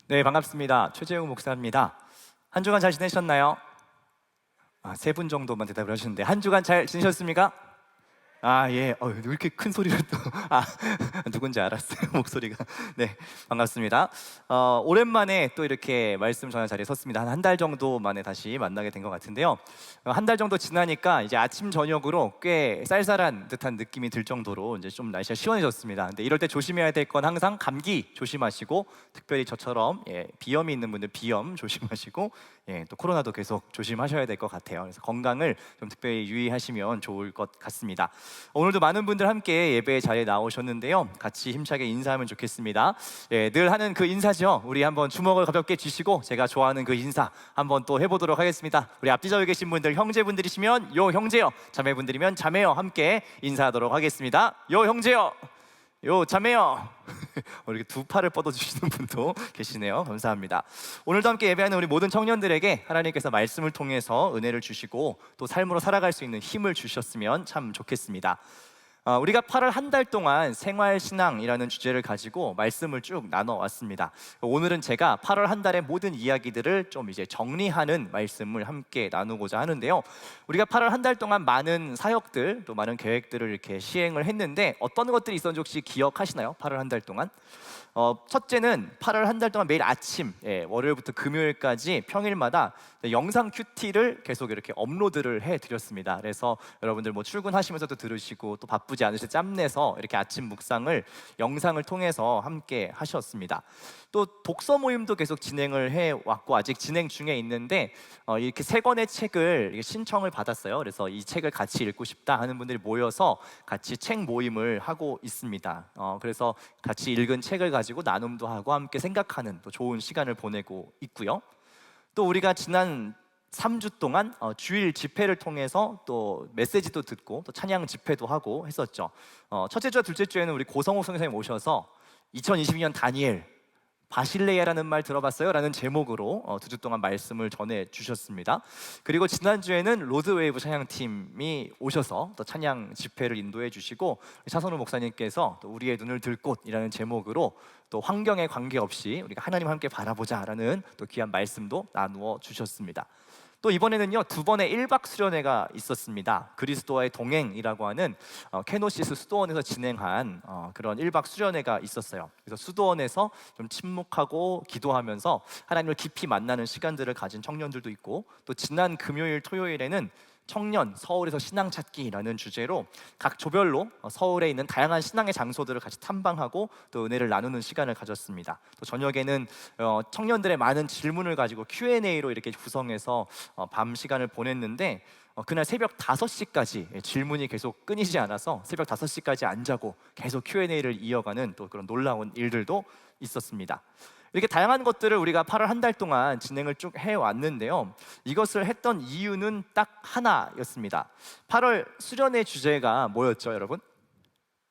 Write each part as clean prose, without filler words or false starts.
네, 반갑습니다. 최재웅 목사입니다. 한 주간 잘 지내셨나요? 세 분 정도만 대답을 하셨는데 한 주간 잘 지내셨습니까? 예. 왜 이렇게 큰 소리를 또 누군지 알았어요. 목소리가. 네, 반갑습니다. 오랜만에 또 이렇게 말씀 전할 자리에 섰습니다. 한 달 정도 만에 다시 만나게 된 것 같은데요. 한 달 정도 지나니까 이제 아침 저녁으로 꽤 쌀쌀한 듯한 느낌이 들 정도로 이제 좀 날씨가 시원해졌습니다. 근데 이럴 때 조심해야 될 건 항상 감기 조심하시고, 특별히 저처럼 비염이 있는 분들 비염 조심하시고, 또 코로나도 계속 조심하셔야 될 것 같아요. 그래서 건강을 좀 특별히 유의하시면 좋을 것 같습니다. 오늘도 많은 분들 함께 예배 자리에 나오셨는데요. 같이 힘차게 인사하면 좋겠습니다. 늘 하는 그 인사죠. 우리 한번 주먹을 가볍게 쥐시고 제가 좋아하는 그 인사 한번 또 해보도록 하겠습니다. 우리 앞뒤쪽에 계신 분들 형제분들이시면 요 형제요, 자매분들이면 자매요 함께 인사하도록 하겠습니다. 요 형제요, 요 자매요. 이렇게 두 팔을 뻗어주시는 분도 계시네요. 감사합니다. 오늘도 함께 예배하는 우리 모든 청년들에게 하나님께서 말씀을 통해서 은혜를 주시고 또 삶으로 살아갈 수 있는 힘을 주셨으면 참 좋겠습니다. 우리가 8월 한 달 동안 생활신앙이라는 주제를 가지고 말씀을 쭉 나눠왔습니다. 오늘은 제가 8월 한 달의 모든 이야기들을 좀 이제 정리하는 말씀을 함께 나누고자 하는데요. 우리가 8월 한 달 동안 많은 사역들, 또 많은 계획들을 이렇게 시행을 했는데 어떤 것들이 있었는지 혹시 기억하시나요? 8월 한 달 동안? 첫째는 8월 한 달 동안 매일 아침, 월요일부터 금요일까지 평일마다 영상 큐티를 계속 이렇게 업로드를 해드렸습니다. 그래서 여러분들 뭐 출근하시면서도 들으시고 또 바쁘지 않으실 때 짬내서 이렇게 아침 묵상을 영상을 통해서 함께 하셨습니다. 또 독서 모임도 계속 진행을 해왔고 아직 진행 중에 있는데 이렇게 세 권의 책을 신청을 받았어요. 그래서 이 책을 같이 읽고 싶다 하는 분들이 모여서 같이 책 모임을 하고 있습니다. 그래서 같이 읽은 책을 가지고 나눔도 하고 함께 생각하는 또 좋은 시간을 보내고 있고요. 또 우리가 지난 3주 동안 주일 집회를 통해서 또 메시지도 듣고 또 찬양 집회도 하고 했었죠. 첫째 주와 둘째 주에는 우리 고성호 선생님 오셔서 2022년 다니엘 바실레야라는 말 들어봤어요? 라는 제목으로 2주 동안 말씀을 전해 주셨습니다. 그리고 지난주에는 로드웨이브 찬양팀이 오셔서 또 찬양 집회를 인도해 주시고 차선우 목사님께서 또 우리의 눈을 들 곳이라는 제목으로 또 환경에 관계없이 우리가 하나님 함께 바라보자라는 또 귀한 말씀도 나누어 주셨습니다. 또 이번에는요, 두 번의 1박 수련회가 있었습니다. 그리스도와의 동행이라고 하는 케노시스 수도원에서 진행한 그런 1박 수련회가 있었어요. 그래서 수도원에서 좀 침묵하고 기도하면서 하나님을 깊이 만나는 시간들을 가진 청년들도 있고, 또 지난 금요일 토요일에는 청년 서울에서 신앙 찾기라는 주제로 각 조별로 서울에 있는 다양한 신앙의 장소들을 같이 탐방하고 또 은혜를 나누는 시간을 가졌습니다. 또 저녁에는 청년들의 많은 질문을 가지고 Q&A로 이렇게 구성해서 밤 시간을 보냈는데 그날 새벽 5시까지 질문이 계속 끊이지 않아서 새벽 5시까지 안 자고 계속 Q&A를 이어가는 또 그런 놀라운 일들도 있었습니다. 이렇게 다양한 것들을 우리가 8월 한 달 동안 진행을 쭉 해왔는데요. 이것을 했던 이유는 딱 하나였습니다. 8월 수련의 주제가 뭐였죠, 여러분?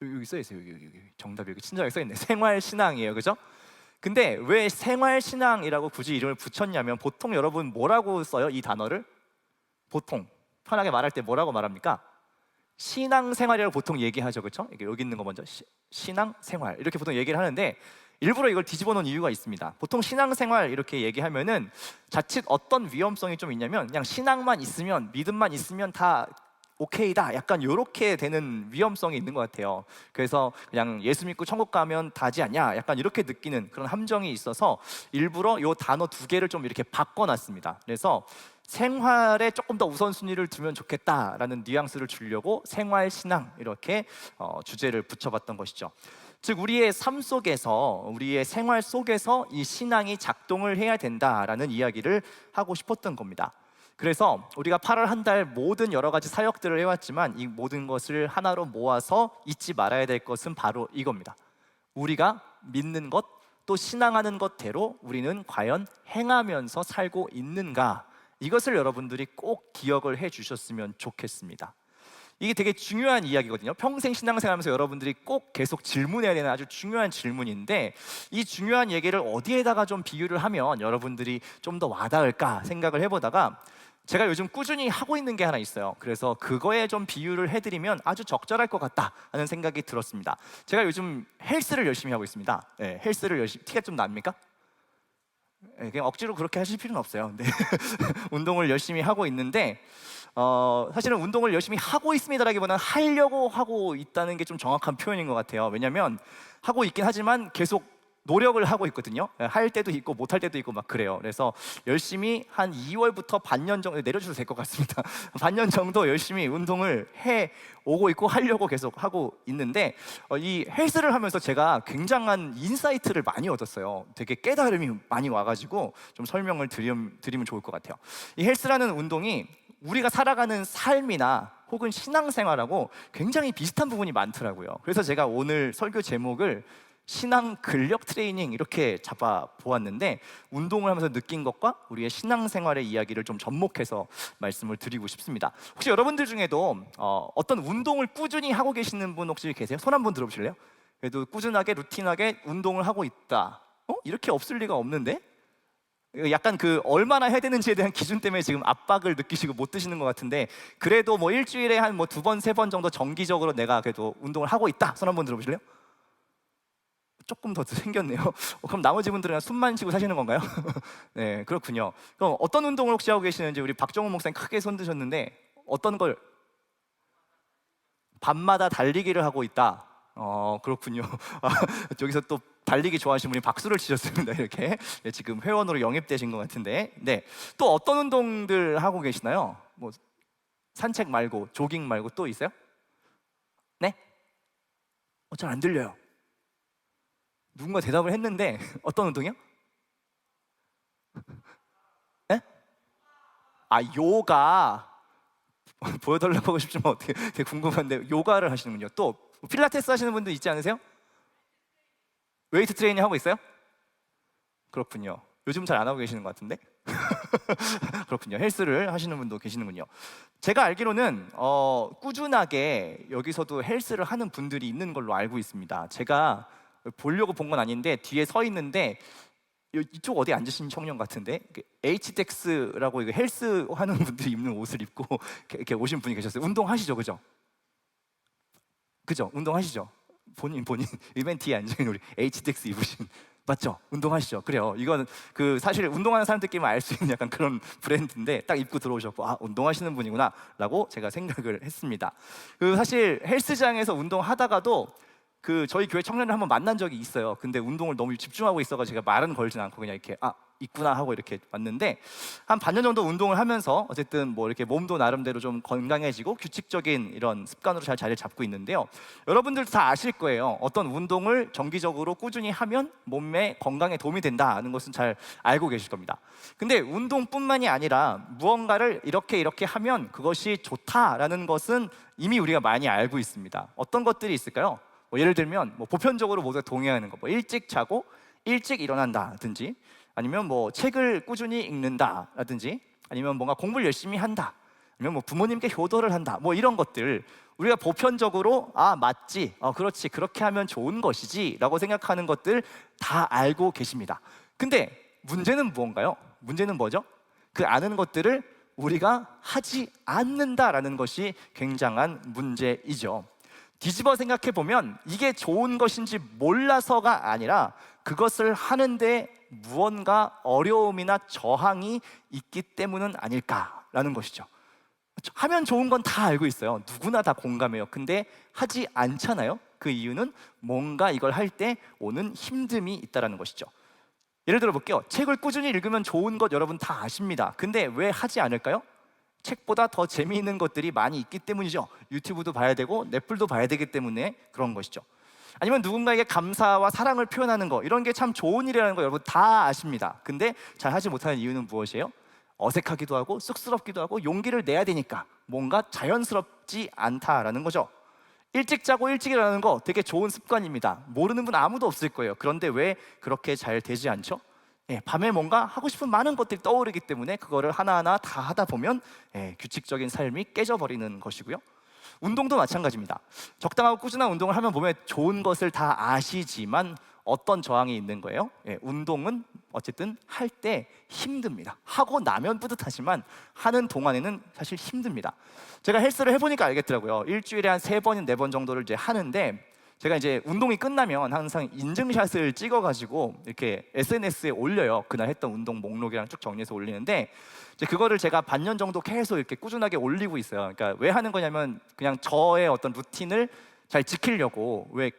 여기 써있어요. 여기 정답이 여기 친절하게 써있네. 생활신앙이에요, 그죠? 근데 왜 생활신앙이라고 굳이 이름을 붙였냐면 보통 여러분 뭐라고 써요, 이 단어를? 보통 편하게 말할 때 뭐라고 말합니까? 신앙생활이라고 보통 얘기하죠, 그렇죠? 여기 있는 거 먼저 신앙생활 이렇게 보통 얘기를 하는데 일부러 이걸 뒤집어 놓은 이유가 있습니다. 보통 신앙생활 이렇게 얘기하면은 자칫 어떤 위험성이 좀 있냐면 그냥 신앙만 있으면, 믿음만 있으면 다 오케이다, 약간 이렇게 되는 위험성이 있는 것 같아요. 그래서 그냥 예수 믿고 천국 가면 다지 않냐, 약간 이렇게 느끼는 그런 함정이 있어서 일부러 이 단어 두 개를 좀 이렇게 바꿔놨습니다. 그래서 생활에 조금 더 우선순위를 두면 좋겠다라는 뉘앙스를 주려고 생활신앙 이렇게 주제를 붙여봤던 것이죠. 즉 우리의 삶 속에서, 우리의 생활 속에서 이 신앙이 작동을 해야 된다라는 이야기를 하고 싶었던 겁니다. 그래서 우리가 8월 한 달 모든 여러 가지 사역들을 해왔지만 이 모든 것을 하나로 모아서 잊지 말아야 될 것은 바로 이겁니다. 우리가 믿는 것, 또 신앙하는 것대로 우리는 과연 행하면서 살고 있는가, 이것을 여러분들이 꼭 기억을 해 주셨으면 좋겠습니다. 이게 되게 중요한 이야기거든요. 평생 신앙생활하면서 여러분들이 꼭 계속 질문해야 되는 아주 중요한 질문인데 이 중요한 얘기를 어디에다가 좀 비유를 하면 여러분들이 좀 더 와닿을까 생각을 해보다가 제가 요즘 꾸준히 하고 있는 게 하나 있어요. 그래서 그거에 좀 비유를 해드리면 아주 적절할 것 같다 하는 생각이 들었습니다. 제가 요즘 헬스를 열심히 하고 있습니다. 헬스를 열심히, 티가 좀 납니까? 그냥 억지로 그렇게 하실 필요는 없어요. 네. 운동을 열심히 하고 있는데 사실은 운동을 열심히 하고 있습니다라기보다는 하려고 하고 있다는 게 좀 정확한 표현인 것 같아요. 왜냐하면 하고 있긴 하지만 계속 노력을 하고 있거든요. 할 때도 있고 못할 때도 있고 막 그래요. 그래서 열심히 한 2월부터 반년 정도 내려주셔도 될 것 같습니다. 반년 정도 열심히 운동을 해 오고 있고 하려고 계속 하고 있는데 이 헬스를 하면서 제가 굉장한 인사이트를 많이 얻었어요. 되게 깨달음이 많이 와가지고 좀 설명을 드리면 좋을 것 같아요. 이 헬스라는 운동이 우리가 살아가는 삶이나 혹은 신앙생활하고 굉장히 비슷한 부분이 많더라고요. 그래서 제가 오늘 설교 제목을 신앙 근력 트레이닝 이렇게 잡아 보았는데, 운동을 하면서 느낀 것과 우리의 신앙생활의 이야기를 좀 접목해서 말씀을 드리고 싶습니다. 혹시 여러분들 중에도 어떤 운동을 꾸준히 하고 계시는 분 혹시 계세요? 손 한번 들어보실래요? 그래도 꾸준하게 루틴하게 운동을 하고 있다. 이렇게 없을 리가 없는데? 약간 그 얼마나 해야 되는지에 대한 기준 때문에 지금 압박을 느끼시고 못 드시는 것 같은데, 그래도 뭐 일주일에 한 뭐 2번, 3번 정도 정기적으로 내가 그래도 운동을 하고 있다. 손 한번 들어보실래요? 조금 더 생겼네요. 그럼 나머지 분들은 숨만 쉬고 사시는 건가요? 네, 그렇군요. 그럼 어떤 운동을 혹시 하고 계시는지 우리 박정훈 목사님 크게 손 드셨는데, 어떤 걸? 밤마다 달리기를 하고 있다. 그렇군요. 여기서 또 달리기 좋아하시는 분이 박수를 치셨습니다. 이렇게. 네, 지금 회원으로 영입되신 것 같은데, 네, 또 어떤 운동들 하고 계시나요? 뭐 산책 말고, 조깅 말고 또 있어요? 네? 잘 안 들려요. 누군가 대답을 했는데 어떤 운동이요? 네? 요가. 보여달라고 하고 싶지만 어떻게, 되게 궁금한데 요가를 하시는군요. 또 필라테스 하시는 분도 있지 않으세요? 웨이트 트레이닝 하고 있어요? 그렇군요. 요즘 잘 안 하고 계시는 것 같은데? 그렇군요. 헬스를 하시는 분도 계시는군요. 제가 알기로는 꾸준하게 여기서도 헬스를 하는 분들이 있는 걸로 알고 있습니다. 제가 보려고 본 건 아닌데 뒤에 서 있는데 이쪽 어디 앉으신 청년 같은데, HDX라고 이거 헬스 하는 분들이 입는 옷을 입고 이렇게 오신 분이 계셨어요. 운동하시죠, 그죠? 그죠? 운동하시죠? 본인 맨 뒤에 앉은 우리 HDX 입으신, 맞죠? 운동하시죠? 그래요. 이건 그 사실 운동하는 사람들끼리만 알 수 있는 약간 그런 브랜드인데 딱 입고 들어오셨고, 운동하시는 분이구나라고 제가 생각을 했습니다. 그 사실 헬스장에서 운동하다가도 그 저희 교회 청년을 한번 만난 적이 있어요. 근데 운동을 너무 집중하고 있어가지고 제가 말은 걸진 않고 그냥 이렇게 있구나 하고 이렇게 왔는데, 한 반년 정도 운동을 하면서 어쨌든 뭐 이렇게 몸도 나름대로 좀 건강해지고 규칙적인 이런 습관으로 잘 자리를 잡고 있는데요. 여러분들도 다 아실 거예요. 어떤 운동을 정기적으로 꾸준히 하면 몸의 건강에 도움이 된다는 것은 잘 알고 계실 겁니다. 근데 운동뿐만이 아니라 무언가를 이렇게 하면 그것이 좋다라는 것은 이미 우리가 많이 알고 있습니다. 어떤 것들이 있을까요? 예를 들면 보편적으로 모두가 동의하는 거, 일찍 자고 일찍 일어난다든지, 아니면 책을 꾸준히 읽는다라든지, 아니면 뭔가 공부를 열심히 한다, 아니면 부모님께 효도를 한다, 이런 것들 우리가 보편적으로 맞지, 그렇지, 그렇게 하면 좋은 것이지 라고 생각하는 것들 다 알고 계십니다. 근데 문제는 무언가요? 문제는 뭐죠? 그 아는 것들을 우리가 하지 않는다라는 것이 굉장한 문제이죠. 뒤집어 생각해 보면 이게 좋은 것인지 몰라서가 아니라 그것을 하는데 무언가 어려움이나 저항이 있기 때문은 아닐까라는 것이죠. 하면 좋은 건 다 알고 있어요. 누구나 다 공감해요. 근데 하지 않잖아요. 그 이유는 뭔가 이걸 할 때 오는 힘듦이 있다는 것이죠. 예를 들어 볼게요. 책을 꾸준히 읽으면 좋은 것 여러분 다 아십니다. 근데 왜 하지 않을까요? 책보다 더 재미있는 것들이 많이 있기 때문이죠. 유튜브도 봐야 되고 넷플도 봐야 되기 때문에 그런 것이죠. 아니면 누군가에게 감사와 사랑을 표현하는 거, 이런 게 참 좋은 일이라는 거 여러분 다 아십니다. 근데 잘 하지 못하는 이유는 무엇이에요? 어색하기도 하고 쑥스럽기도 하고 용기를 내야 되니까 뭔가 자연스럽지 않다라는 거죠. 일찍 자고 일찍 일어나는 거 되게 좋은 습관입니다. 모르는 분 아무도 없을 거예요. 그런데 왜 그렇게 잘 되지 않죠? 밤에 뭔가 하고 싶은 많은 것들이 떠오르기 때문에 그거를 하나하나 다 하다 보면 규칙적인 삶이 깨져버리는 것이고요. 운동도 마찬가지입니다. 적당하고 꾸준한 운동을 하면 몸에 좋은 것을 다 아시지만 어떤 저항이 있는 거예요? 운동은 어쨌든 할 때 힘듭니다. 하고 나면 뿌듯하지만 하는 동안에는 사실 힘듭니다. 제가 헬스를 해보니까 알겠더라고요. 일주일에 한 3번, 4번 정도를 이제 하는데 제가 이제 운동이 끝나면 항상 인증샷을 찍어가지고 이렇게 SNS에 올려요. 그날 했던 운동 목록이랑 쭉 정리해서 올리는데 이제 그거를 제가 반년 정도 계속 이렇게 꾸준하게 올리고 있어요. 그러니까 왜 하는 거냐면 그냥 저의 어떤 루틴을 잘 지키려고. 왜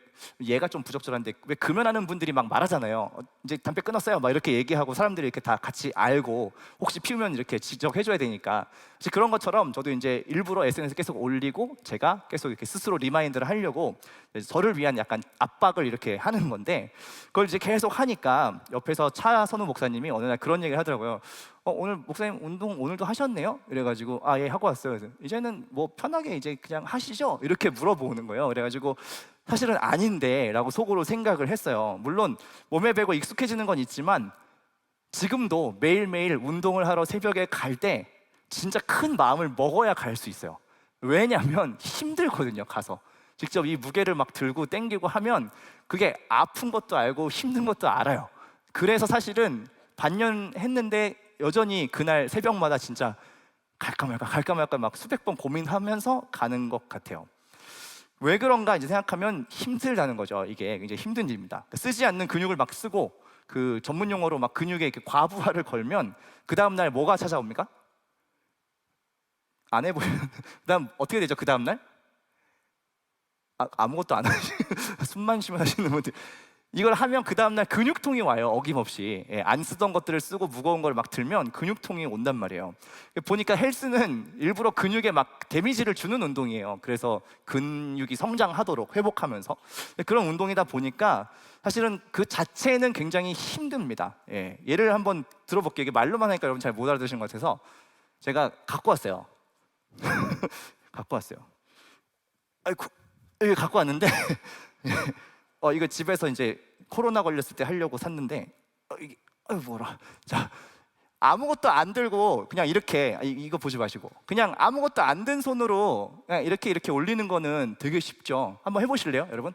얘가 좀 부적절한데 왜 금연하는 분들이 막 말하잖아요. 이제 담배 끊었어요 막 이렇게 얘기하고 사람들이 이렇게 다 같이 알고 혹시 피우면 이렇게 지적해줘야 되니까 혹시 그런 것처럼 저도 이제 일부러 SNS 계속 올리고 제가 계속 이렇게 스스로 리마인드를 하려고 저를 위한 약간 압박을 이렇게 하는 건데, 그걸 이제 계속 하니까 옆에서 차선우 목사님이 어느 날 그런 얘기를 하더라고요. 오늘 목사님 운동 오늘도 하셨네요? 이래가지고 아 예 하고 왔어요. 그래서 이제는 뭐 편하게 이제 그냥 하시죠? 이렇게 물어보는 거예요. 그래가지고 사실은 아닌데 라고 속으로 생각을 했어요. 물론 몸에 배고 익숙해지는 건 있지만 지금도 매일매일 운동을 하러 새벽에 갈 때 진짜 큰 마음을 먹어야 갈 수 있어요. 왜냐하면 힘들거든요. 가서 직접 이 무게를 막 들고 당기고 하면 그게 아픈 것도 알고 힘든 것도 알아요. 그래서 사실은 반년 했는데 여전히 그날 새벽마다 진짜 갈까 말까 막 수백 번 고민하면서 가는 것 같아요. 왜 그런가 이제 생각하면 힘들다는 거죠. 이게 굉장히 힘든 일입니다. 쓰지 않는 근육을 막 쓰고 그 전문 용어로 막 근육에 이렇게 과부하를 걸면 그 다음 날 뭐가 찾아옵니까? 안 해보면 그다음 어떻게 되죠? 그 다음 날 아무것도 안 하시고 숨만 쉬면 하시는 분들, 이걸 하면 그 다음날 근육통이 와요. 어김없이. 안 쓰던 것들을 쓰고 무거운 걸 막 들면 근육통이 온단 말이에요. 보니까 헬스는 일부러 근육에 막 데미지를 주는 운동이에요. 그래서 근육이 성장하도록 회복하면서 그런 운동이다 보니까 사실은 그 자체는 굉장히 힘듭니다. 예를 한번 들어볼게요. 이게 말로만 하니까 여러분 잘 못 알아들으신 것 같아서 제가 갖고 왔어요. 갖고 왔어요. 아이고, 갖고 왔는데 이거 집에서 이제 코로나 걸렸을 때 하려고 샀는데 이게 뭐라. 자, 아무것도 안 들고 그냥 이렇게 이거 보지 마시고 그냥 아무것도 안 든 손으로 그냥 이렇게 올리는 거는 되게 쉽죠. 한번 해보실래요, 여러분?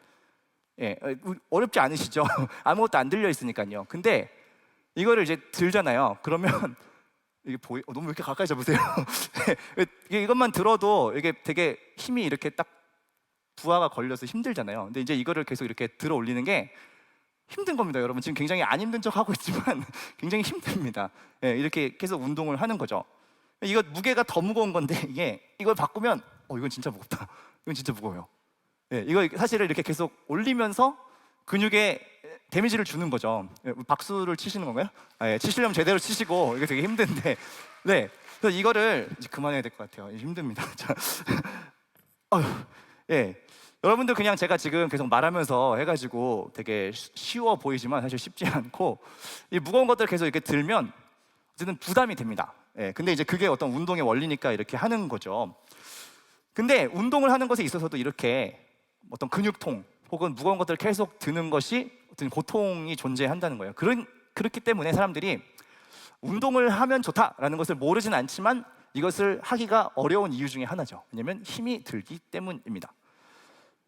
어렵지 않으시죠? 아무것도 안 들려 있으니까요. 근데 이거를 이제 들잖아요. 그러면 이게 너무 이렇게 가까이 잡으세요. 이것만 들어도 이게 되게 힘이 이렇게 딱 부하가 걸려서 힘들잖아요. 근데 이제 이거를 계속 이렇게 들어 올리는 게 힘든 겁니다. 여러분 지금 굉장히 안 힘든 척 하고 있지만 굉장히 힘듭니다. 이렇게 계속 운동을 하는 거죠. 이거 무게가 더 무거운 건데 이걸 바꾸면 이건 진짜 무겁다. 이건 진짜 무거워요. 이거 사실은 이렇게 계속 올리면서 근육에 데미지를 주는 거죠. 박수를 치시는 건가요? 치시려면 제대로 치시고 이게 되게 힘든데 그래서 이거를 이제 그만해야 될 것 같아요. 힘듭니다. 자, 여러분들 그냥 제가 지금 계속 말하면서 해가지고 되게 쉬워 보이지만 사실 쉽지 않고 이 무거운 것들 계속 이렇게 들면 어쨌든 부담이 됩니다. 근데 이제 그게 어떤 운동의 원리니까 이렇게 하는 거죠. 근데 운동을 하는 것에 있어서도 이렇게 어떤 근육통 혹은 무거운 것들을 계속 드는 것이 어떤 고통이 존재한다는 거예요. 그렇기 때문에 사람들이 운동을 하면 좋다라는 것을 모르진 않지만 이것을 하기가 어려운 이유 중에 하나죠. 왜냐하면 힘이 들기 때문입니다.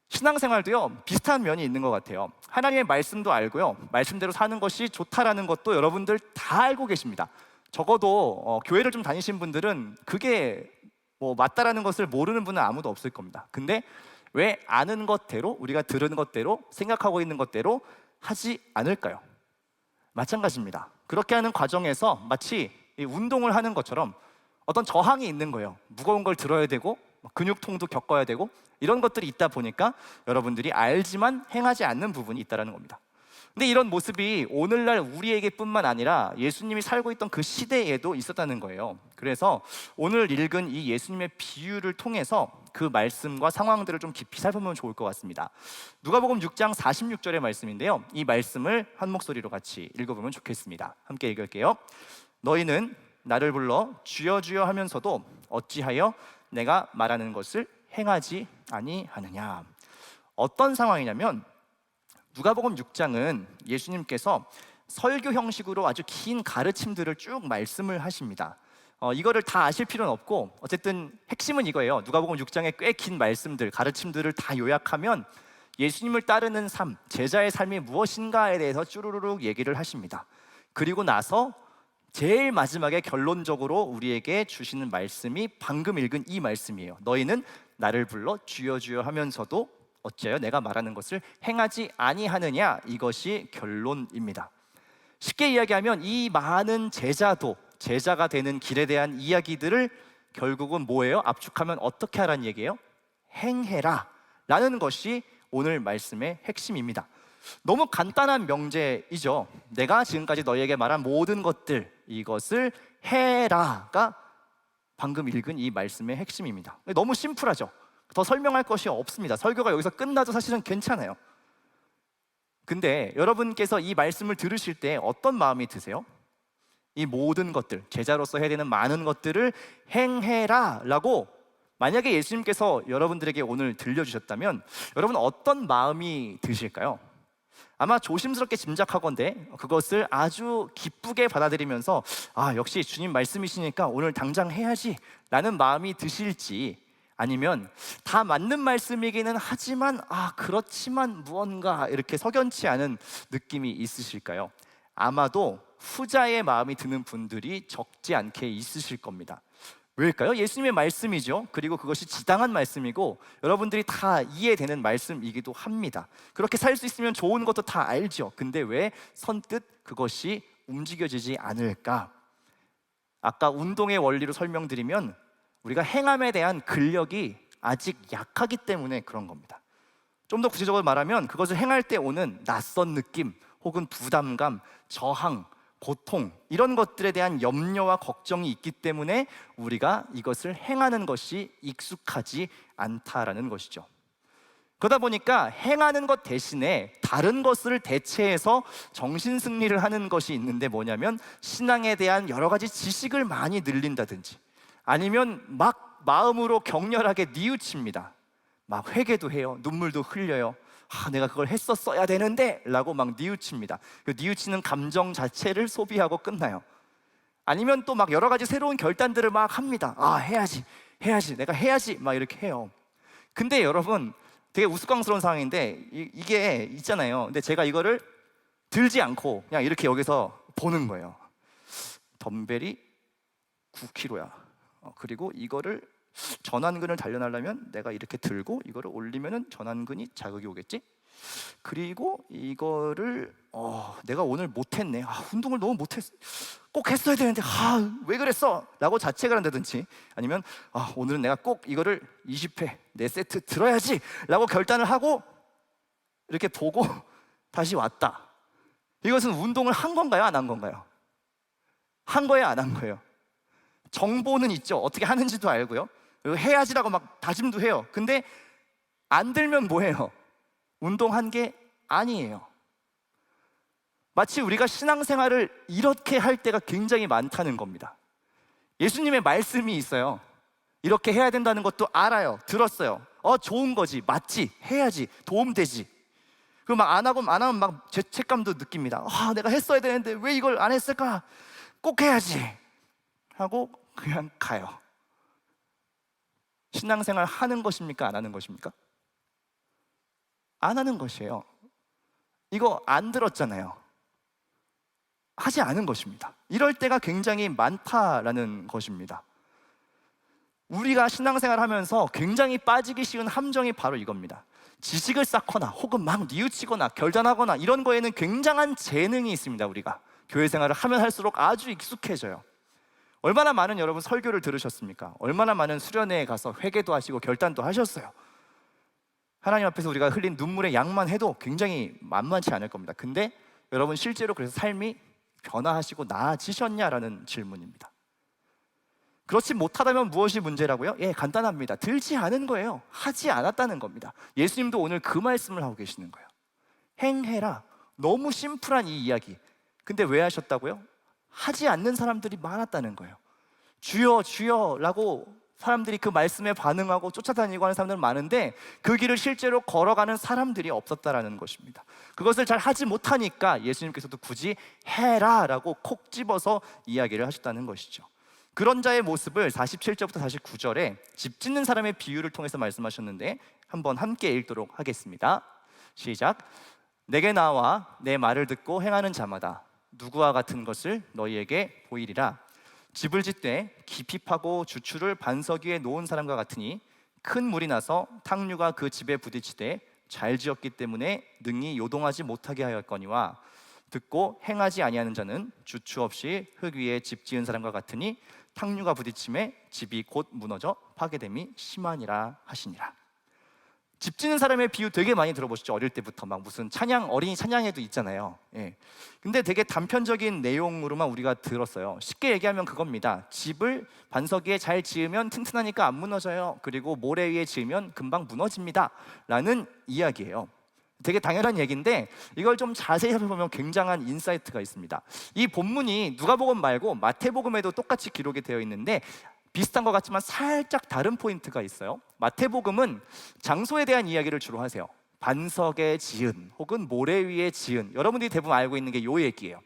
신앙생활도요 비슷한 면이 있는 것 같아요. 하나님의 말씀도 알고요, 말씀대로 사는 것이 좋다라는 것도 여러분들 다 알고 계십니다. 적어도 교회를 좀 다니신 분들은 그게 뭐 맞다라는 것을 모르는 분은 아무도 없을 겁니다. 근데 왜 아는 것대로, 우리가 들은 것대로, 생각하고 있는 것대로 하지 않을까요? 마찬가지입니다. 그렇게 하는 과정에서 마치 이 운동을 하는 것처럼 어떤 저항이 있는 거예요. 무거운 걸 들어야 되고 근육통도 겪어야 되고 이런 것들이 있다 보니까 여러분들이 알지만 행하지 않는 부분이 있다는 겁니다. 근데 이런 모습이 오늘날 우리에게뿐만 아니라 예수님이 살고 있던 그 시대에도 있었다는 거예요. 그래서 오늘 읽은 이 예수님의 비유를 통해서 그 말씀과 상황들을 좀 깊이 살펴보면 좋을 것 같습니다. 누가복음 6장 46절의 말씀인데요, 이 말씀을 한 목소리로 같이 읽어보면 좋겠습니다. 함께 읽을게요. 너희는 나를 불러 주여 주여 하면서도 어찌하여 내가 말하는 것을 행하지 아니하느냐. 어떤 상황이냐면 누가복음 6장은 예수님께서 설교 형식으로 아주 긴 가르침들을 쭉 말씀을 하십니다. 이거를 다 아실 필요는 없고 어쨌든 핵심은 이거예요. 누가복음 6장의 꽤 긴 말씀들, 가르침들을 다 요약하면 예수님을 따르는 삶, 제자의 삶이 무엇인가에 대해서 쭈루루룩 얘기를 하십니다. 그리고 나서 제일 마지막에 결론적으로 우리에게 주시는 말씀이 방금 읽은 이 말씀이에요. 너희는 나를 불러 주여 주여 하면서도 어째요? 내가 말하는 것을 행하지 아니하느냐? 이것이 결론입니다. 쉽게 이야기하면 이 많은 제자가 되는 길에 대한 이야기들을 결국은 뭐예요? 압축하면 어떻게 하라는 얘기예요? 행해라 라는 것이 오늘 말씀의 핵심입니다. 너무 간단한 명제이죠. 내가 지금까지 너희에게 말한 모든 것들, 이것을 해라가 방금 읽은 이 말씀의 핵심입니다. 너무 심플하죠. 더 설명할 것이 없습니다. 설교가 여기서 끝나도 사실은 괜찮아요. 근데 여러분께서 이 말씀을 들으실 때 어떤 마음이 드세요? 이 모든 것들, 제자로서 해야 되는 많은 것들을 행해라 라고 만약에 예수님께서 여러분들에게 오늘 들려주셨다면 여러분 어떤 마음이 드실까요? 아마 조심스럽게 짐작하건대 그것을 아주 기쁘게 받아들이면서 역시 주님 말씀이시니까 오늘 당장 해야지 라는 마음이 드실지, 아니면 다 맞는 말씀이기는 하지만 그렇지만 무언가 이렇게 석연치 않은 느낌이 있으실까요? 아마도 후자의 마음이 드는 분들이 적지 않게 있으실 겁니다. 왜일까요? 예수님의 말씀이죠. 그리고 그것이 지당한 말씀이고 여러분들이 다 이해되는 말씀이기도 합니다. 그렇게 살 수 있으면 좋은 것도 다 알죠. 근데 왜 선뜻 그것이 움직여지지 않을까? 아까 운동의 원리로 설명드리면 우리가 행함에 대한 근력이 아직 약하기 때문에 그런 겁니다. 좀 더 구체적으로 말하면 그것을 행할 때 오는 낯선 느낌 혹은 부담감, 저항, 고통, 이런 것들에 대한 염려와 걱정이 있기 때문에 우리가 이것을 행하는 것이 익숙하지 않다라는 것이죠. 그러다 보니까 행하는 것 대신에 다른 것을 대체해서 정신승리를 하는 것이 있는데 뭐냐면 신앙에 대한 여러 가지 지식을 많이 늘린다든지 아니면 막 마음으로 격렬하게 뉘우칩니다. 막 회개도 해요. 눈물도 흘려요. 내가 그걸 했었어야 되는데 라고 막 뉘우칩니다. 그 뉘우치는 감정 자체를 소비하고 끝나요. 아니면 또 막 여러 가지 새로운 결단들을 막 합니다. 해야지 내가 해야지 막 이렇게 해요. 근데 여러분 되게 우스꽝스러운 상황인데 이게 있잖아요. 근데 제가 이거를 들지 않고 그냥 이렇게 여기서 보는 거예요. 덤벨이 9kg야. 그리고 이거를 전완근을 단련하려면 내가 이렇게 들고 이거를 올리면은 전완근이 자극이 오겠지? 그리고 이거를 내가 오늘 못했네. 운동을 너무 못했어. 꼭 했어야 되는데 왜 그랬어? 라고 자책을 한다든지 아니면 오늘은 내가 꼭 이거를 20회 4세트 들어야지 라고 결단을 하고 이렇게 보고 다시 왔다. 이것은 운동을 한 건가요? 안 한 건가요? 한 거예요? 안 한 거예요? 정보는 있죠. 어떻게 하는지도 알고요. 그리고 해야지라고 막 다짐도 해요. 근데 안 들면 뭐해요? 운동한 게 아니에요. 마치 우리가 신앙생활을 이렇게 할 때가 굉장히 많다는 겁니다. 예수님의 말씀이 있어요. 이렇게 해야 된다는 것도 알아요. 들었어요. 좋은 거지, 맞지, 해야지, 도움되지. 그리고 막 안 하면 막 죄책감도 느낍니다. 내가 했어야 되는데 왜 이걸 안 했을까? 꼭 해야지 하고 그냥 가요. 신앙생활 하는 것입니까? 안 하는 것입니까? 안 하는 것이에요. 이거 안 들었잖아요. 하지 않은 것입니다. 이럴 때가 굉장히 많다라는 것입니다. 우리가 신앙생활 하면서 굉장히 빠지기 쉬운 함정이 바로 이겁니다. 지식을 쌓거나 혹은 막 뉘우치거나 결단하거나 이런 거에는 굉장한 재능이 있습니다. 우리가 교회 생활을 하면 할수록 아주 익숙해져요. 얼마나 많은 여러분 설교를 들으셨습니까? 얼마나 많은 수련회에 가서 회개도 하시고 결단도 하셨어요. 하나님 앞에서 우리가 흘린 눈물의 양만 해도 굉장히 만만치 않을 겁니다. 근데 여러분 실제로 그래서 삶이 변화하시고 나아지셨냐라는 질문입니다. 그렇지 못하다면 무엇이 문제라고요? 간단합니다. 들지 않은 거예요. 하지 않았다는 겁니다. 예수님도 오늘 그 말씀을 하고 계시는 거예요. 행해라. 너무 심플한 이 이야기. 근데 왜 하셨다고요? 하지 않는 사람들이 많았다는 거예요. 주여 주여 라고 사람들이 그 말씀에 반응하고 쫓아다니고 하는 사람들은 많은데 그 길을 실제로 걸어가는 사람들이 없었다라는 것입니다. 그것을 잘 하지 못하니까 예수님께서도 굳이 해라 라고 콕 집어서 이야기를 하셨다는 것이죠. 그런 자의 모습을 47절부터 49절에 집 짓는 사람의 비유를 통해서 말씀하셨는데 한번 함께 읽도록 하겠습니다. 시작. 내게 나와 내 말을 듣고 행하는 자마다 누구와 같은 것을 너희에게 보이리라. 집을 짓되 깊이 파고 주추를 반석 위에 놓은 사람과 같으니 큰 물이 나서 탕류가 그 집에 부딪히되 잘 지었기 때문에 능히 요동하지 못하게 하였거니와 듣고 행하지 아니하는 자는 주추 없이 흙 위에 집 지은 사람과 같으니 탕류가 부딪힘에 집이 곧 무너져 파괴됨이 심하니라 하시니라. 집 짓는 사람의 비유 되게 많이 들어보시죠? 어릴 때부터 막 무슨 찬양, 어린이 찬양에도 있잖아요. 예. 근데 되게 단편적인 내용으로만 우리가 들었어요. 쉽게 얘기하면 그겁니다. 집을 반석 위에 잘 지으면 튼튼하니까 안 무너져요. 그리고 모래 위에 지으면 금방 무너집니다 라는 이야기예요. 되게 당연한 얘기인데 이걸 좀 자세히 살펴보면 굉장한 인사이트가 있습니다. 이 본문이 누가복음 말고 마태복음에도 똑같이 기록이 되어 있는데 비슷한 것 같지만 살짝 다른 포인트가 있어요. 마태복음은 장소에 대한 이야기를 주로 하세요. 반석에 지은 혹은 모래 위에 지은, 여러분들이 대부분 알고 있는 게 이 얘기예요.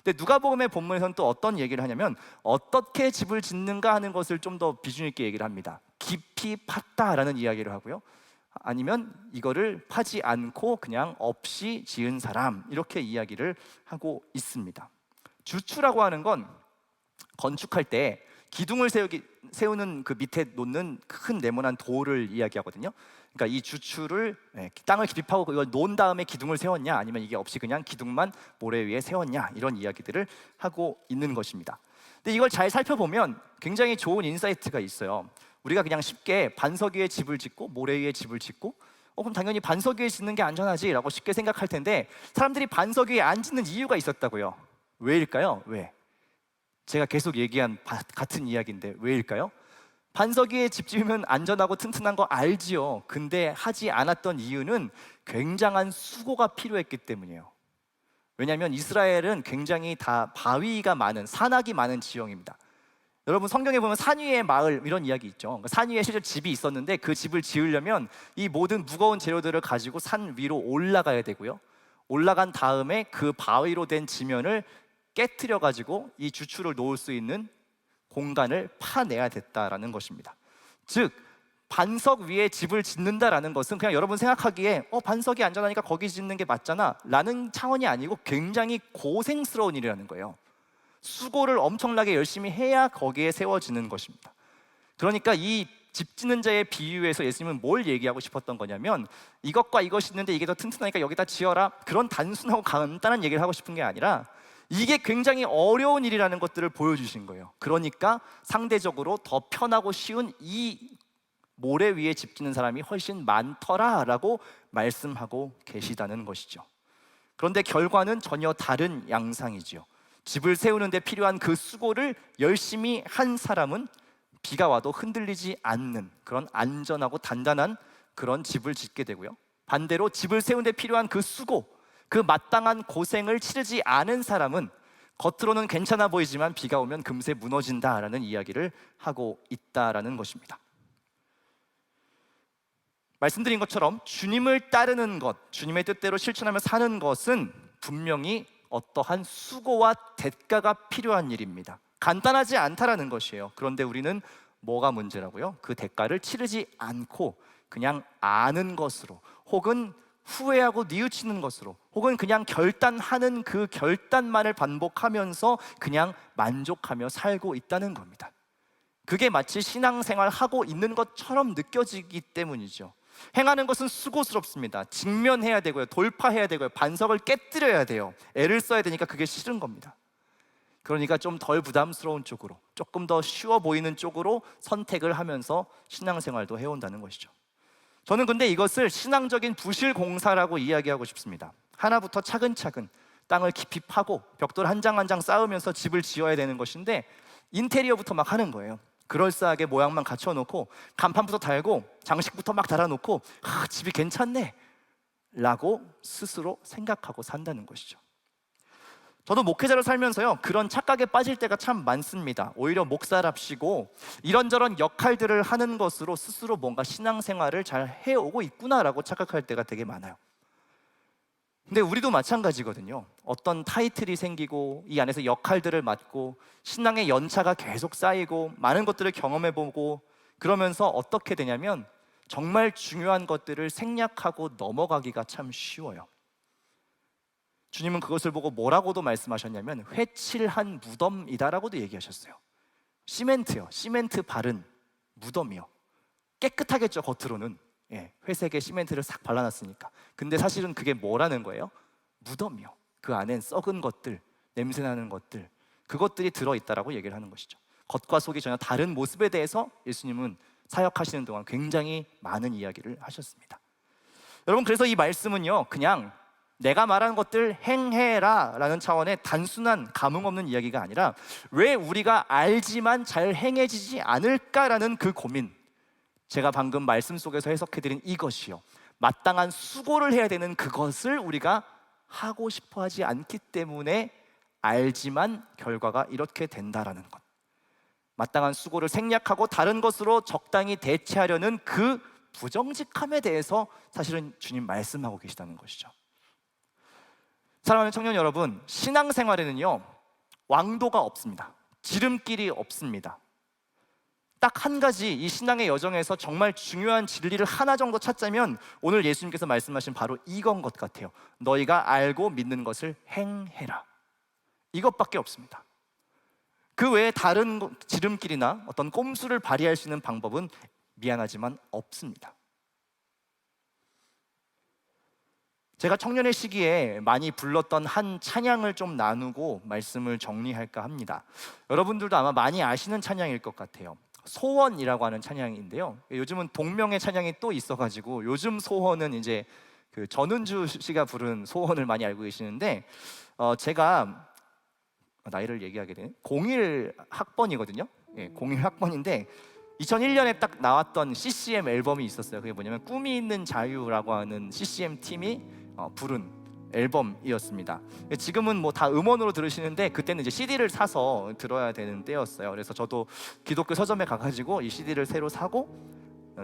근데 누가복음의 본문에서는 또 어떤 얘기를 하냐면 어떻게 집을 짓는가 하는 것을 좀 더 비중 있게 얘기를 합니다. 깊이 팠다라는 이야기를 하고요, 아니면 이거를 파지 않고 그냥 없이 지은 사람, 이렇게 이야기를 하고 있습니다. 주추라고 하는 건 건축할 때 기둥을 세우는 그 밑에 놓는 큰 네모난 돌을 이야기하거든요. 그러니까 이 주추를 땅을 깊이 파고 이걸 놓은 다음에 기둥을 세웠냐, 아니면 이게 없이 그냥 기둥만 모래 위에 세웠냐, 이런 이야기들을 하고 있는 것입니다. 근데 이걸 잘 살펴보면 굉장히 좋은 인사이트가 있어요. 우리가 그냥 쉽게 반석 위에 집을 짓고 모래 위에 집을 짓고 그럼 당연히 반석 위에 짓는 게 안전하지 라고 쉽게 생각할 텐데, 사람들이 반석 위에 안 짓는 이유가 있었다고요. 왜일까요? 왜? 제가 계속 얘기한 같은 이야기인데 왜일까요? 반석 위에 집 지으면 안전하고 튼튼한 거 알지요. 근데 하지 않았던 이유는 굉장한 수고가 필요했기 때문이에요. 왜냐하면 이스라엘은 굉장히 다 바위가 많은, 산악이 많은 지형입니다. 여러분 성경에 보면 산 위의 마을 이런 이야기 있죠. 산 위에 실제 집이 있었는데 그 집을 지으려면 이 모든 무거운 재료들을 가지고 산 위로 올라가야 되고요, 올라간 다음에 그 바위로 된 지면을 깨트려 가지고 이 주추를 놓을 수 있는 공간을 파내야 됐다라는 것입니다. 즉 반석 위에 집을 짓는다라는 것은 그냥 여러분 생각하기에 반석이 안전하니까 거기 짓는 게 맞잖아 라는 차원이 아니고 굉장히 고생스러운 일이라는 거예요. 수고를 엄청나게 열심히 해야 거기에 세워지는 것입니다. 그러니까 이 집 짓는 자의 비유에서 예수님은 뭘 얘기하고 싶었던 거냐면, 이것과 이것이 있는데 이게 더 튼튼하니까 여기다 지어라, 그런 단순하고 간단한 얘기를 하고 싶은 게 아니라 이게 굉장히 어려운 일이라는 것들을 보여주신 거예요. 그러니까 상대적으로 더 편하고 쉬운 이 모래 위에 집 짓는 사람이 훨씬 많더라라고 말씀하고 계시다는 것이죠. 그런데 결과는 전혀 다른 양상이죠. 집을 세우는 데 필요한 그 수고를 열심히 한 사람은 비가 와도 흔들리지 않는 그런 안전하고 단단한 그런 집을 짓게 되고요, 반대로 집을 세우는 데 필요한 그 수고, 그 마땅한 고생을 치르지 않은 사람은 겉으로는 괜찮아 보이지만 비가 오면 금세 무너진다라는 이야기를 하고 있다라는 것입니다. 말씀드린 것처럼 주님을 따르는 것, 주님의 뜻대로 실천하며 사는 것은 분명히 어떠한 수고와 대가가 필요한 일입니다. 간단하지 않다라는 것이에요. 그런데 우리는 뭐가 문제라고요? 그 대가를 치르지 않고 그냥 아는 것으로, 혹은 후회하고 뉘우치는 것으로, 혹은 그냥 결단하는 그 결단만을 반복하면서 그냥 만족하며 살고 있다는 겁니다. 그게 마치 신앙생활 하고 있는 것처럼 느껴지기 때문이죠. 행하는 것은 수고스럽습니다. 직면해야 되고요, 돌파해야 되고요, 반석을 깨뜨려야 돼요. 애를 써야 되니까 그게 싫은 겁니다. 그러니까 좀 덜 부담스러운 쪽으로, 조금 더 쉬워 보이는 쪽으로 선택을 하면서 신앙생활도 해온다는 것이죠. 저는 근데 이것을 신앙적인 부실공사라고 이야기하고 싶습니다. 하나부터 차근차근 땅을 깊이 파고 벽돌 한 장 한 장 쌓으면서 집을 지어야 되는 것인데, 인테리어부터 막 하는 거예요. 그럴싸하게 모양만 갖춰놓고 간판부터 달고 장식부터 막 달아놓고 집이 괜찮네 라고 스스로 생각하고 산다는 것이죠. 저도 목회자로 살면서요, 그런 착각에 빠질 때가 참 많습니다. 오히려 목사랍시고 이런저런 역할들을 하는 것으로 스스로 뭔가 신앙생활을 잘 해오고 있구나라고 착각할 때가 되게 많아요. 근데 우리도 마찬가지거든요. 어떤 타이틀이 생기고 이 안에서 역할들을 맡고 신앙의 연차가 계속 쌓이고 많은 것들을 경험해보고 그러면서 어떻게 되냐면 정말 중요한 것들을 생략하고 넘어가기가 참 쉬워요. 주님은 그것을 보고 뭐라고도 말씀하셨냐면 회칠한 무덤이다라고도 얘기하셨어요. 시멘트요, 시멘트 바른 무덤이요. 깨끗하겠죠 겉으로는. 회색의 시멘트를 싹 발라놨으니까. 근데 사실은 그게 뭐라는 거예요? 무덤이요. 그 안엔 썩은 것들, 냄새나는 것들, 그것들이 들어있다라고 얘기를 하는 것이죠. 겉과 속이 전혀 다른 모습에 대해서 예수님은 사역하시는 동안 굉장히 많은 이야기를 하셨습니다. 여러분, 그래서 이 말씀은요, 그냥 내가 말하는 것들 행해라 라는 차원의 단순한 감흥 없는 이야기가 아니라 왜 우리가 알지만 잘 행해지지 않을까라는 그 고민, 제가 방금 말씀 속에서 해석해드린 이것이요, 마땅한 수고를 해야 되는 그것을 우리가 하고 싶어 하지 않기 때문에 알지만 결과가 이렇게 된다라는 것, 마땅한 수고를 생략하고 다른 것으로 적당히 대체하려는 그 부정직함에 대해서 사실은 주님 말씀하고 계시다는 것이죠. 사랑하는 청년 여러분, 신앙생활에는요 왕도가 없습니다. 지름길이 없습니다. 딱 한 가지, 이 신앙의 여정에서 정말 중요한 진리를 하나 정도 찾자면 오늘 예수님께서 말씀하신 바로 이건 것 같아요. 너희가 알고 믿는 것을 행해라. 이것밖에 없습니다. 그 외에 다른 지름길이나 어떤 꼼수를 발휘할 수 있는 방법은 미안하지만 없습니다. 제가 청년의 시기에 많이 불렀던 한 찬양을 좀 나누고 말씀을 정리할까 합니다. 여러분들도 아마 많이 아시는 찬양일 것 같아요. 소원이라고 하는 찬양인데요, 요즘은 동명의 찬양이 또 있어가지고 요즘 소원은 이제 그 전은주 씨가 부른 소원을 많이 알고 계시는데, 제가 나이를 얘기하게 되는 01학번이거든요. 01학번인데 2001년에 딱 나왔던 CCM 앨범이 있었어요. 그게 뭐냐면 꿈이 있는 자유라고 하는 CCM 팀이 부른 앨범이었습니다. 지금은 뭐 다 음원으로 들으시는데 그때는 이제 CD를 사서 들어야 되는 때였어요. 그래서 저도 기독교 서점에 가가지고 이 CD를 새로 사고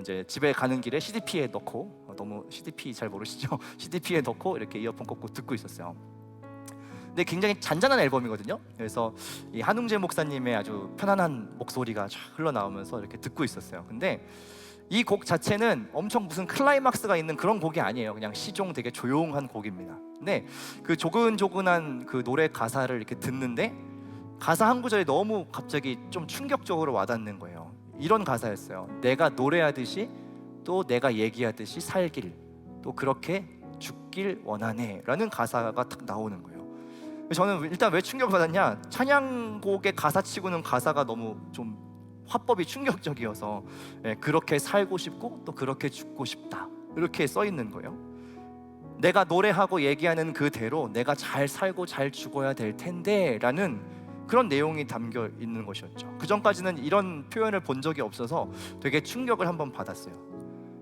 이제 집에 가는 길에 CDP에 넣고, 너무 CDP 잘 모르시죠? CDP에 넣고 이렇게 이어폰 꽂고 듣고 있었어요. 근데 굉장히 잔잔한 앨범이거든요. 그래서 이 한웅재 목사님의 아주 편안한 목소리가 쫙 흘러나오면서 이렇게 듣고 있었어요. 근데 이 곡 자체는 엄청 무슨 클라이막스가 있는 그런 곡이 아니에요. 그냥 시종 되게 조용한 곡입니다. 근데 그 조근조근한 그 노래 가사를 이렇게 듣는데 가사 한 구절이 너무 갑자기 좀 충격적으로 와닿는 거예요. 이런 가사였어요. 내가 노래하듯이 또 내가 얘기하듯이 살길, 또 그렇게 죽길 원하네 라는 가사가 딱 나오는 거예요. 저는 일단 왜 충격받았냐, 찬양곡의 가사치고는 가사가 너무 좀 화법이 충격적이어서 그렇게 살고 싶고 또 그렇게 죽고 싶다 이렇게 써 있는 거예요. 내가 노래하고 얘기하는 그대로 내가 잘 살고 잘 죽어야 될 텐데 라는 그런 내용이 담겨 있는 것이었죠. 그 전까지는 이런 표현을 본 적이 없어서 되게 충격을 한번 받았어요.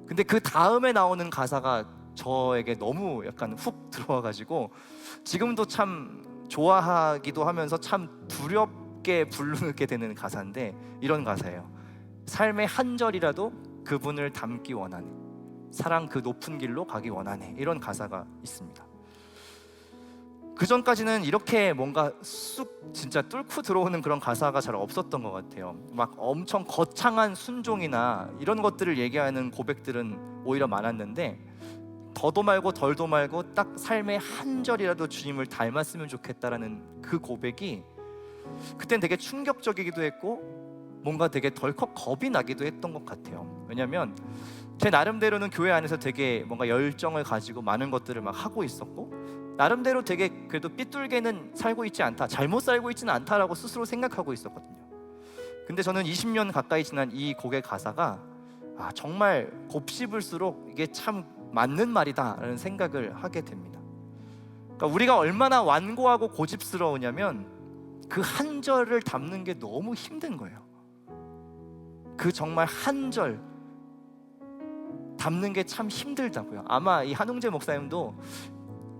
근데 그 다음에 나오는 가사가 저에게 너무 약간 훅 들어와가지고 지금도 참 좋아하기도 하면서 참 두렵게 부르게 되는 가사인데, 이런 가사예요. 삶의 한 절이라도 그분을 닮기 원하네, 사랑 그 높은 길로 가기 원하네, 이런 가사가 있습니다. 그 전까지는 이렇게 뭔가 쑥 진짜 뚫고 들어오는 그런 가사가 잘 없었던 것 같아요. 막 엄청 거창한 순종이나 이런 것들을 얘기하는 고백들은 오히려 많았는데, 더도 말고 덜도 말고 딱 삶의 한 절이라도 주님을 닮았으면 좋겠다라는 그 고백이 그땐 되게 충격적이기도 했고 뭔가 되게 덜컥 겁이 나기도 했던 것 같아요. 왜냐면 제 나름대로는 교회 안에서 되게 뭔가 열정을 가지고 많은 것들을 막 하고 있었고, 나름대로 되게 그래도 삐뚤게는 살고 있지 않다, 잘못 살고 있지는 않다라고 스스로 생각하고 있었거든요. 근데 저는 20년 가까이 지난 이 곡의 가사가 정말 곱씹을수록 이게 참 맞는 말이다라는 생각을 하게 됩니다. 그러니까 우리가 얼마나 완고하고 고집스러우냐면 그 한 절을 담는 게 너무 힘든 거예요. 그 정말 한 절 담는 게 참 힘들다고요. 아마 이 한웅재 목사님도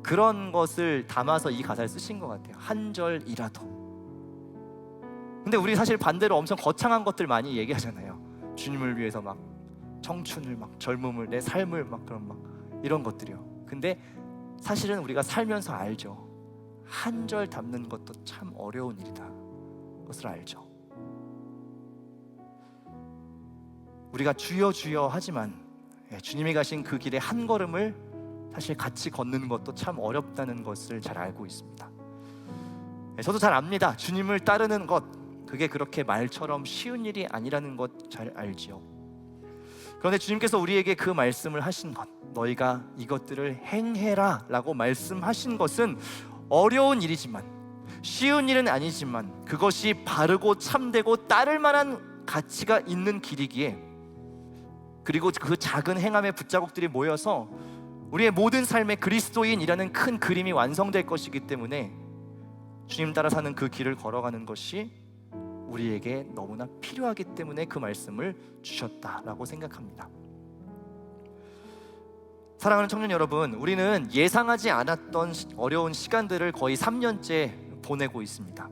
그런 것을 담아서 이 가사를 쓰신 것 같아요. 한 절이라도. 근데 우리 사실 반대로 엄청 거창한 것들 많이 얘기하잖아요. 주님을 위해서 막 청춘을, 막 젊음을, 내 삶을 막 그런 막 이런 것들이요. 근데 사실은 우리가 살면서 알죠. 한 절 담는 것도 참 어려운 일이다. 그것을 알죠. 우리가 주여 주여 하지만 주님이 가신 그 길의 한 걸음을 사실 같이 걷는 것도 참 어렵다는 것을 잘 알고 있습니다. 저도 잘 압니다. 주님을 따르는 것, 그게 그렇게 말처럼 쉬운 일이 아니라는 것 잘 알지요. 그런데 주님께서 우리에게 그 말씀을 하신 것, 너희가 이것들을 행해라 라고 말씀하신 것은 어려운 일이지만, 쉬운 일은 아니지만, 그것이 바르고 참되고 따를 만한 가치가 있는 길이기에, 그리고 그 작은 행함의 붓자국들이 모여서 우리의 모든 삶의 그리스도인이라는 큰 그림이 완성될 것이기 때문에 주님 따라 사는 그 길을 걸어가는 것이 우리에게 너무나 필요하기 때문에 그 말씀을 주셨다라고 생각합니다. 사랑하는 청년 여러분, 우리는 예상하지 않았던 어려운 시간들을 거의 3년째 보내고 있습니다.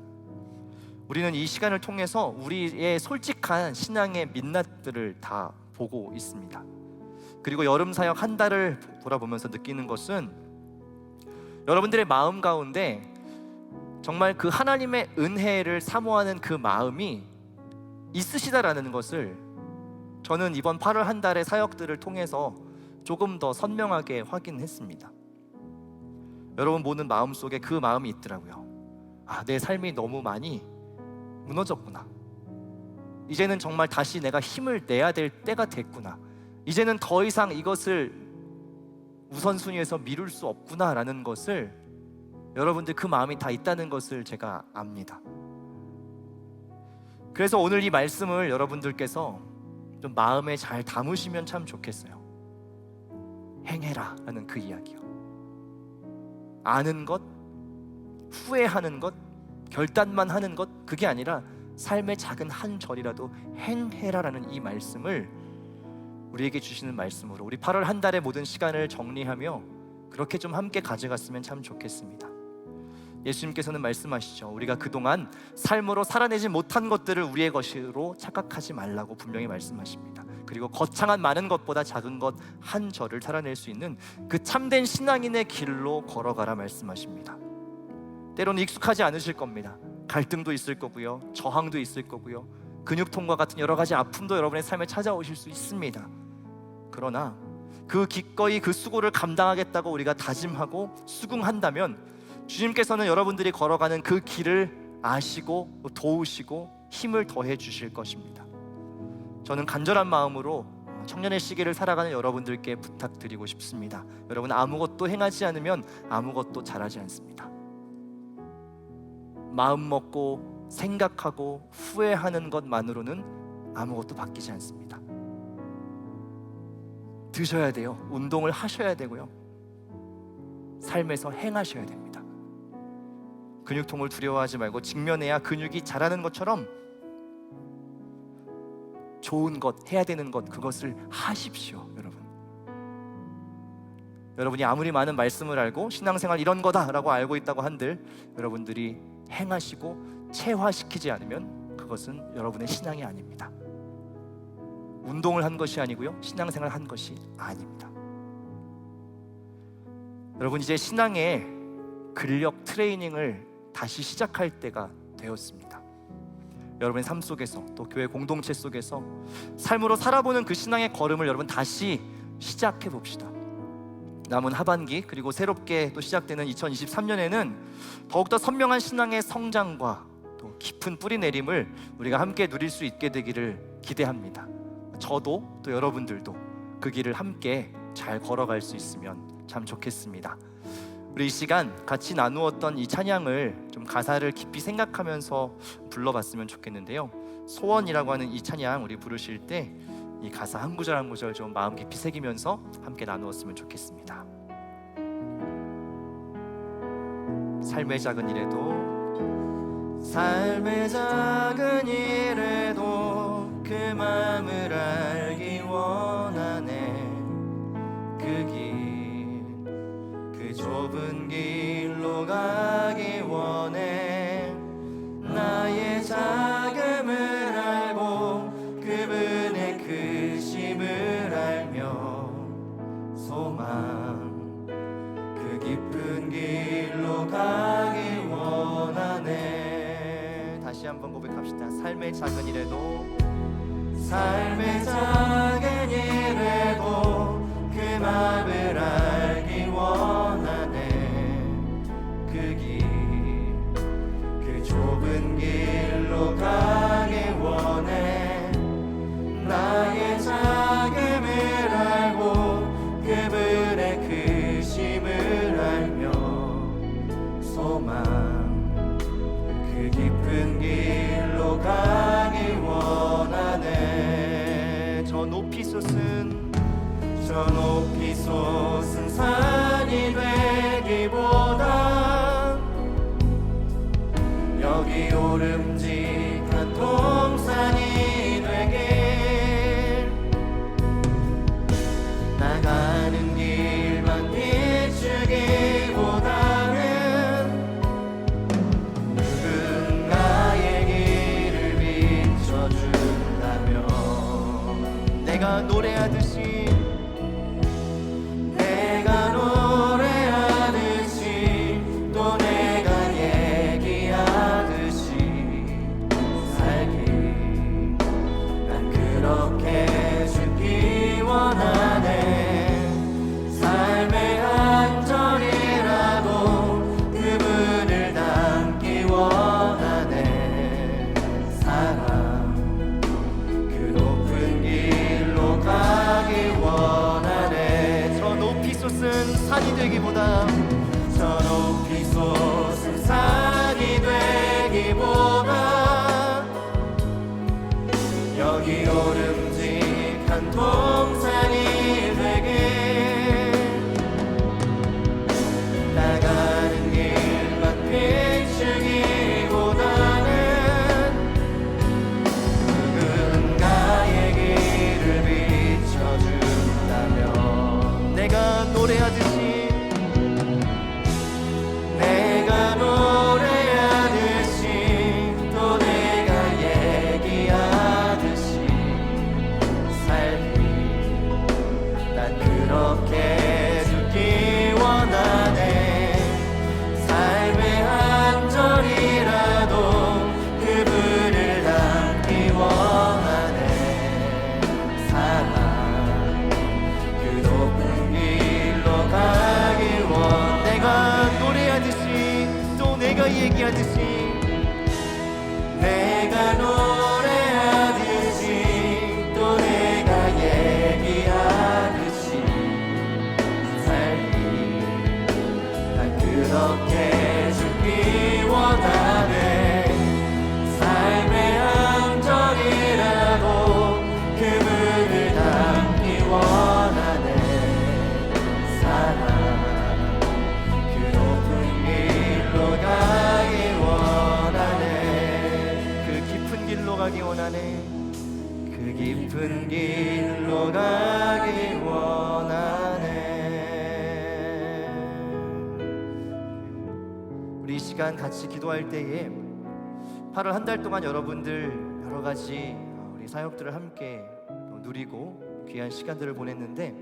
우리는 이 시간을 통해서 우리의 솔직한 신앙의 민낯들을 다 보고 있습니다. 그리고 여름 사역 한 달을 돌아보면서 느끼는 것은 여러분들의 마음 가운데 정말 그 하나님의 은혜를 사모하는 그 마음이 있으시다라는 것을 저는 이번 8월 한 달의 사역들을 통해서 조금 더 선명하게 확인했습니다. 여러분 모든 마음속에 그 마음이 있더라고요. 내 삶이 너무 많이 무너졌구나. 이제는 정말 다시 내가 힘을 내야 될 때가 됐구나. 이제는 더 이상 이것을 우선순위에서 미룰 수 없구나라는 것을 여러분들 그 마음이 다 있다는 것을 제가 압니다. 그래서 오늘 이 말씀을 여러분들께서 좀 마음에 잘 담으시면 참 좋겠어요. 행해라 라는 그 이야기요. 아는 것, 후회하는 것, 결단만 하는 것, 그게 아니라 삶의 작은 한 절이라도 행해라 라는 이 말씀을 우리에게 주시는 말씀으로 우리 8월 한 달의 모든 시간을 정리하며 그렇게 좀 함께 가져갔으면 참 좋겠습니다. 예수님께서는 말씀하시죠. 우리가 그동안 삶으로 살아내지 못한 것들을 우리의 것으로 착각하지 말라고 분명히 말씀하십니다. 그리고 거창한 많은 것보다 작은 것 한 절을 살아낼 수 있는 그 참된 신앙인의 길로 걸어가라 말씀하십니다. 때로는 익숙하지 않으실 겁니다. 갈등도 있을 거고요, 저항도 있을 거고요, 근육통과 같은 여러 가지 아픔도 여러분의 삶에 찾아오실 수 있습니다. 그러나 그 기꺼이 그 수고를 감당하겠다고 우리가 다짐하고 수긍한다면 주님께서는 여러분들이 걸어가는 그 길을 아시고 도우시고 힘을 더해 주실 것입니다. 저는 간절한 마음으로 청년의 시기를 살아가는 여러분들께 부탁드리고 싶습니다. 여러분 아무것도 행하지 않으면 아무것도 잘하지 않습니다. 마음 먹고 생각하고 후회하는 것만으로는 아무것도 바뀌지 않습니다. 드셔야 돼요. 운동을 하셔야 되고요. 삶에서 행하셔야 됩니다. 근육통을 두려워하지 말고 직면해야 근육이 자라는 것처럼 좋은 것, 해야 되는 것, 그것을 하십시오. 여러분이 아무리 많은 말씀을 알고 신앙생활 이런 거다라고 알고 있다고 한들 여러분들이 행하시고 체화시키지 않으면 그것은 여러분의 신앙이 아닙니다. 운동을 한 것이 아니고요, 신앙생활 한 것이 아닙니다. 여러분 이제 신앙의 근력 트레이닝을 다시 시작할 때가 되었습니다. 여러분의 삶 속에서 또 교회 공동체 속에서 삶으로 살아보는 그 신앙의 걸음을 여러분 다시 시작해 봅시다. 남은 하반기 그리고 새롭게 또 시작되는 2023년에는 더욱더 선명한 신앙의 성장과 또 깊은 뿌리 내림을 우리가 함께 누릴 수 있게 되기를 기대합니다. 저도 또 여러분들도 그 길을 함께 잘 걸어갈 수 있으면 참 좋겠습니다. 우리 이 시간 같이 나누었던 이 찬양을 좀 가사를 깊이 생각하면서 불러봤으면 좋겠는데요. 소원이라고 하는 이 찬양 우리 부르실 때 이 가사 한 구절 한 구절 좀 마음 깊이 새기면서 함께 나누었으면 좋겠습니다. 삶의 작은 일에도 삶의 작은 일에도 그 마음을 알기 원하네. 그 좁은 길로 가기 원해. 나의 작음을 알고 그분의 크심을 알며 소망 그 깊은 길로 가기 원하네. 다시 한번 고백합시다. 삶의 작은 일에도 삶의 작은 일에도 그 마음을 알기 원하네. 그 좁은 길로 가기 원해. 나의 작음을 되기보다 저 높이 솟은 산이 되기보다 여기 오름직한 동산이 되게 나가는 길만 비추기보다는 누군가의 길을 비춰준다면 내가 노래하듯이 또 내가 얘기하듯이 삶이 난 그렇게 죽기 원하네. 삶의 한 절이라도 그분을 닮기 원하네. 사랑 그 높은 길로 가길 원. 내가 노래하듯이 또 내가 얘기하듯이 내가 노래하듯이 또 내가 얘기하듯이 삶이 난 그렇게 죽기 원하네. 삶의 한 절이라도 그분을 닮기 원하네. 사랑 그 높은 길로 가기 원하네. 그 깊은 길로 가기 원하네. 그 깊은 길로 가기 원하네. 우리 이 시간 같이 기도할 때에 8월 한 달 동안 여러분들 여러 가지 우리 사역들을 함께 누리고 귀한 시간들을 보냈는데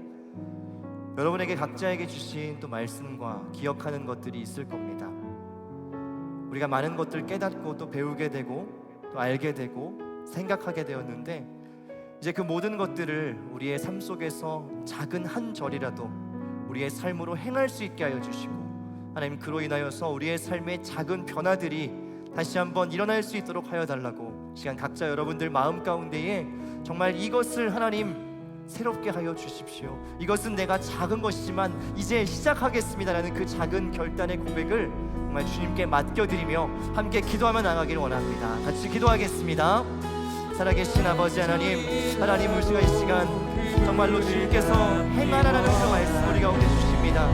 여러분에게 각자에게 주신 또 말씀과 기억하는 것들이 있을 겁니다. 우리가 많은 것들 깨닫고 또 배우게 되고 또 알게 되고 생각하게 되었는데 이제 그 모든 것들을 우리의 삶 속에서 작은 한 절이라도 우리의 삶으로 행할 수 있게 하여 주시고 하나님 그로 인하여서 우리의 삶의 작은 변화들이 다시 한번 일어날 수 있도록 하여 달라고 시간 각자 여러분들 마음 가운데에 정말 이것을 하나님 새롭게 하여 주십시오. 이것은 내가 작은 것이지만 이제 시작하겠습니다라는 그 작은 결단의 고백을 정말 주님께 맡겨드리며 함께 기도하며 나가기를 원합니다. 같이 기도하겠습니다. 살아계신 아버지 하나님, 하나님 우리가 이 시간 정말로 주님께서 행하라는 그 말씀 우리 가운데 주십니다.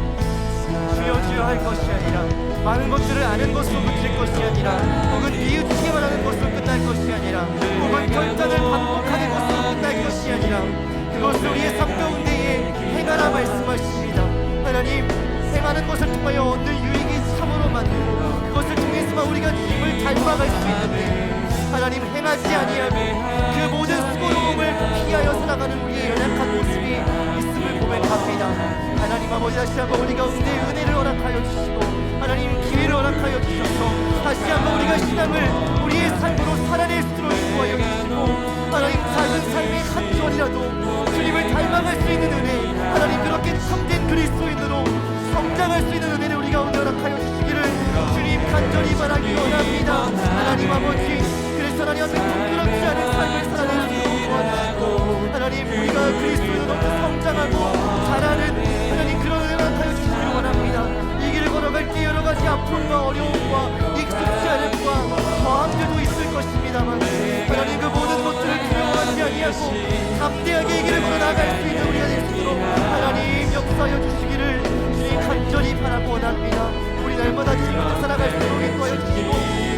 주여 주여 할 것이 아니라 많은 것들을 아는 것으로 그칠 것이 아니라 혹은 뉘우치기만 하는 것으로 끝날 것이 아니라 혹은 결단을 반복하는 것으로 끝날 것이 아니라 그것을 우리의 삶 가운데에 행하라 말씀하십니다. 하나님 행하는 것을 통하여 얻는 유익이 참으로 많고 그것을 통해서만 우리가 주님을 닮아갈 수 있는데 하나님 행하지 아니하고 그 모든 수고로움을 피하여 살아가는 우리의 연약한 모습이 있음을 고백합니다. 하나님 아버지 다시 한번 우리 가운데 은혜를 허락하여 주시고 하나님 기회를 허락하여 주셔서 다시 한번 우리가 신앙을 우리의 삶으로 살아낼 수 있도록 인도하여 주시고 하나님 작은 삶의 한 절이라도 주님을 닮아갈 수 있는 은혜 하나님 그렇게 참된 그리스도인으로 성장할 수 있는 은혜를 우리 가운데 허락하여 주시기를 주님 간절히 바라기 원합니다. 하나님 아버지 그래서 하나님 앞에 부끄럽지 않은 삶을 살아낼 수 있도록 도와주시고 하나님 우리가 그리스도인으로 성장하고 자라는 하나님 그런 은혜를 허락하여 주시기를 원합니다. 이 길을 걸어갈 때 여러 가지 아픔과 어려움과 익숙지 않음과 저항들도 있을 것입니다만 하나님 그 모든 것들을 두려워하지 아니하고 담대하게 이 길을 걸어 나갈 수 있는 우리가 될 수 있도록 하나님 역사하여 주시기를 주님 간절히 바라고 원합니다. 우리 날마다 주님과 살아갈 수 있도록 인도하여 주시고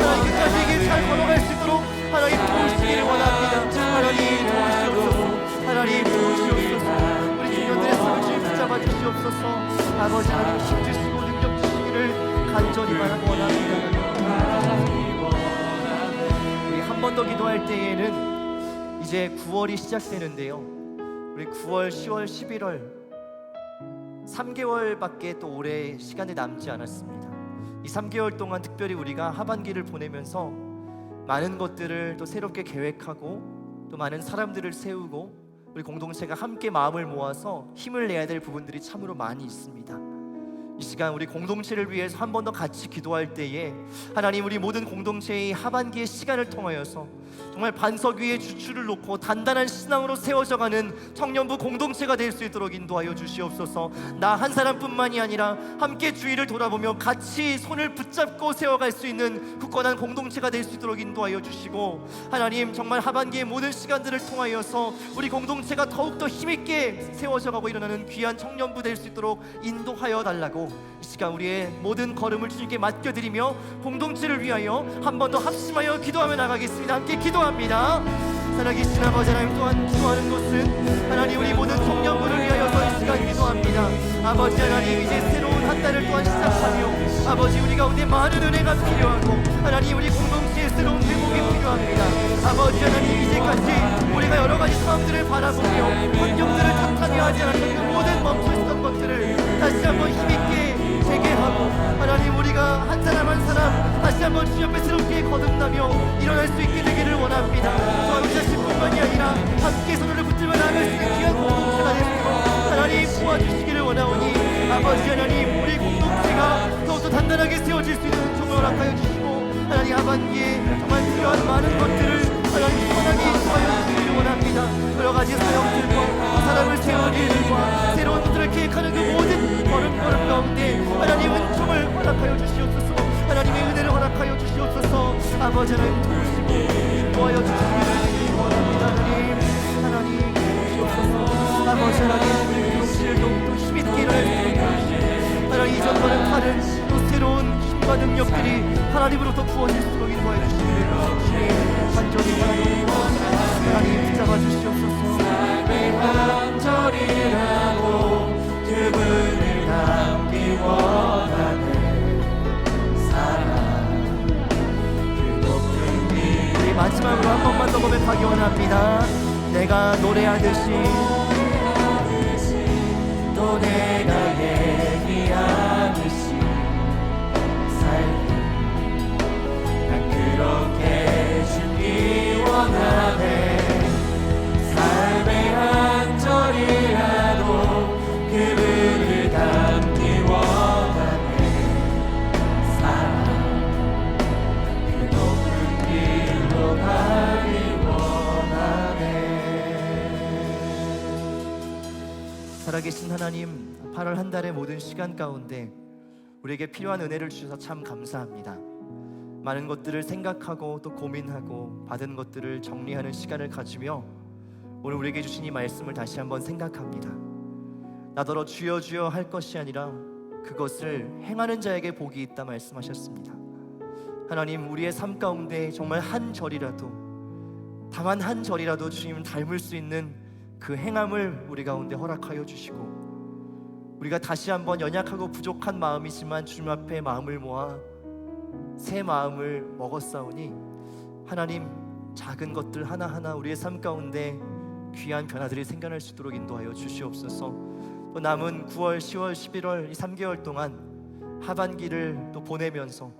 하나님 끝까지 이 길 잘 걸어갈 수 있도록 하나님 도우시기를 원합니다. 하나님 도우시옵소서. 하나님 도우시옵소서. 우리 중년들의 삶을 주님 붙잡아 주시옵소서. 아버지 하나님 힘주시고 능력 주시기를 간절히 바라고 원합니다. 우리 한 번 더 기도할 때에는 이제 9월이 시작되는데요. 우리 9월, 10월, 11월 3개월밖에 또 올해 시간이 남지 않았습니다. 이 3개월 동안 특별히 우리가 하반기를 보내면서 많은 것들을 또 새롭게 계획하고 또 많은 사람들을 세우고 우리 공동체가 함께 마음을 모아서 힘을 내야 될 부분들이 참으로 많이 있습니다. 이 시간 우리 공동체를 위해서 한 번 더 같이 기도할 때에 하나님, 우리 모든 공동체의 하반기의 시간을 통하여서 정말 반석 위에 주추를 놓고 단단한 신앙으로 세워져가는 청년부 공동체가 될 수 있도록 인도하여 주시옵소서. 나 한 사람뿐만이 아니라 함께 주위를 돌아보며 같이 손을 붙잡고 세워갈 수 있는 굳건한 공동체가 될 수 있도록 인도하여 주시고, 하나님 정말 하반기의 모든 시간들을 통하여서 우리 공동체가 더욱더 힘있게 세워져가고 일어나는 귀한 청년부 될 수 있도록 인도하여 달라고 이 시간 우리의 모든 걸음을 주님께 맡겨드리며 공동체를 위하여 한 번 더 합심하여 기도하며 나가겠습니다. 함께 기도합니다. 살아계신 아버지 하나님, 또한 기도하는 것은 하나님 우리 모든 청년부를 위하여서 이 시간 기도합니다. 아버지 하나님, 이제 새로운 한 달을 또한 시작하며 아버지 우리 가운데 많은 은혜가 필요하고 하나님 우리 공동체의 새로운 회복이 필요합니다. 아버지 하나님, 이제까지 우리가 여러 가지 상황들을 바라보며 환경들을 탓하며 하지 않았던 그 모든 멈춰있던 것들을 다시 한번 힘있게 재개하고 하나님 우리가 한 사람 한 사람 다시 한번 주 옆에 새롭게 거듭나며 일어날 수 있게 되기를 원합니다. 저 우리 자신뿐만이 아니라 함께 손을 붙들며 나아갈 수 있는 귀한 공동체가 되도록 하나님 도와주시기를 원하오니, 아버지 하나님 우리 공동체가 더욱더 단단하게 세워질 수 있는 은총을 허락하여 주시고 하나님 하반기에 정말 필요한 많은 것들을 하나님 선하게 인도하여 주시기를 원합니다. 여러 가지 사역들과 사람을 세우는 일들과 새로운 것들을 계획하는 그 모든 걸음걸음 가운데 하나님 은총을 허락하여 주시옵소서. 하나님의 은혜를 허락하여 주시옵소서. 아버지 하나님 도우시고 인도하여 주시기를 원합니다. 하나님 도우시옵소서. 아버지 하나님 우리 공동체를 더욱더 힘있게 일어날 수 있도록 도와주시고 하나님 이전과는 다른 또 새로운 힘과 능력들이 하나님으로부터 부어질수록 인도하여 주시기를 주님 간절히 바라옵니다. 하나님 붙잡아 주시옵소서. 삶의 한 절이라도 그분을 닮기 원하는 사랑, 그 높은 길. 우리 마지막으로 한 번만 더 고백하기 원합니다. 내가 노래하듯이 또 내가 얘기하듯이 삶이 난 그렇게 주기 원하네. 삶의 한 절이라도 그분을 닮기 원하네. 사랑 그 높은 길로 가기 원하네. 살아계신 하나님, 8월 한 달의 모든 시간 가운데 우리에게 필요한 은혜를 주셔서 참 감사합니다. 많은 것들을 생각하고 또 고민하고 받은 것들을 정리하는 시간을 가지며 오늘 우리에게 주신 이 말씀을 다시 한번 생각합니다. 나더러 주여 주여 할 것이 아니라 그것을 행하는 자에게 복이 있다 말씀하셨습니다. 하나님, 우리의 삶 가운데 정말 한 절이라도, 다만 한 절이라도 주님 닮을 수 있는 그 행함을 우리 가운데 허락하여 주시고, 우리가 다시 한번 연약하고 부족한 마음이지만 주님 앞에 마음을 모아 새 마음을 먹었사오니 하나님, 작은 것들 하나하나 우리의 삶 가운데 귀한 변화들이 생겨날 수 있도록 인도하여 주시옵소서. 또 남은 9월, 10월, 11월 이 3개월 동안 하반기를 또 보내면서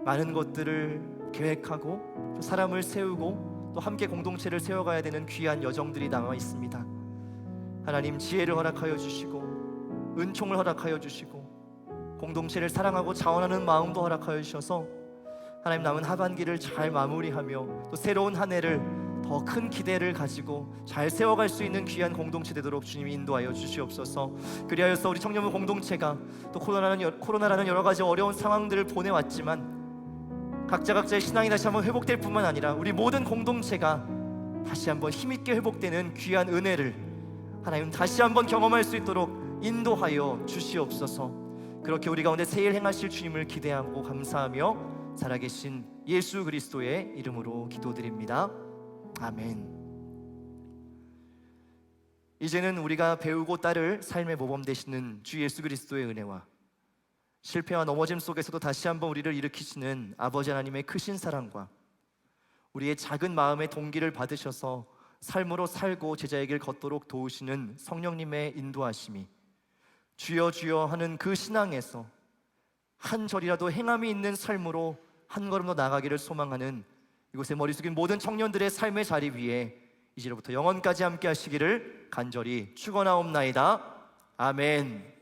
많은 것들을 계획하고 또 사람을 세우고 또 함께 공동체를 세워가야 되는 귀한 여정들이 남아 있습니다. 하나님, 지혜를 허락하여 주시고 은총을 허락하여 주시고 공동체를 사랑하고 자원하는 마음도 허락하여 주셔서 하나님, 남은 하반기를 잘 마무리하며 또 새로운 한 해를 더 큰 기대를 가지고 잘 세워갈 수 있는 귀한 공동체 되도록 주님이 인도하여 주시옵소서. 그리하여서 우리 청년부 공동체가 또 코로나라는 여러 가지 어려운 상황들을 보내왔지만 각자의 신앙이 다시 한번 회복될 뿐만 아니라 우리 모든 공동체가 다시 한번 힘있게 회복되는 귀한 은혜를 하나님 다시 한번 경험할 수 있도록 인도하여 주시옵소서. 그렇게 우리 가운데 새 일 행하실 주님을 기대하고 감사하며 살아계신 예수 그리스도의 이름으로 기도드립니다. 아멘. 이제는 우리가 배우고 따를 삶의 모범 되시는 주 예수 그리스도의 은혜와 실패와 넘어짐 속에서도 다시 한번 우리를 일으키시는 아버지 하나님의 크신 사랑과 우리의 작은 마음의 동기를 받으셔서 삶으로 살고 제자의 길 걷도록 도우시는 성령님의 인도하심이 주여 주여 하는 그 신앙에서 한 절이라도 행함이 있는 삶으로 한 걸음 더 나아가기를 소망하는 이곳에 머리 숙인 모든 청년들의 삶의 자리 위에 이제로부터 영원까지 함께 하시기를 간절히 축원하옵나이다. 아멘.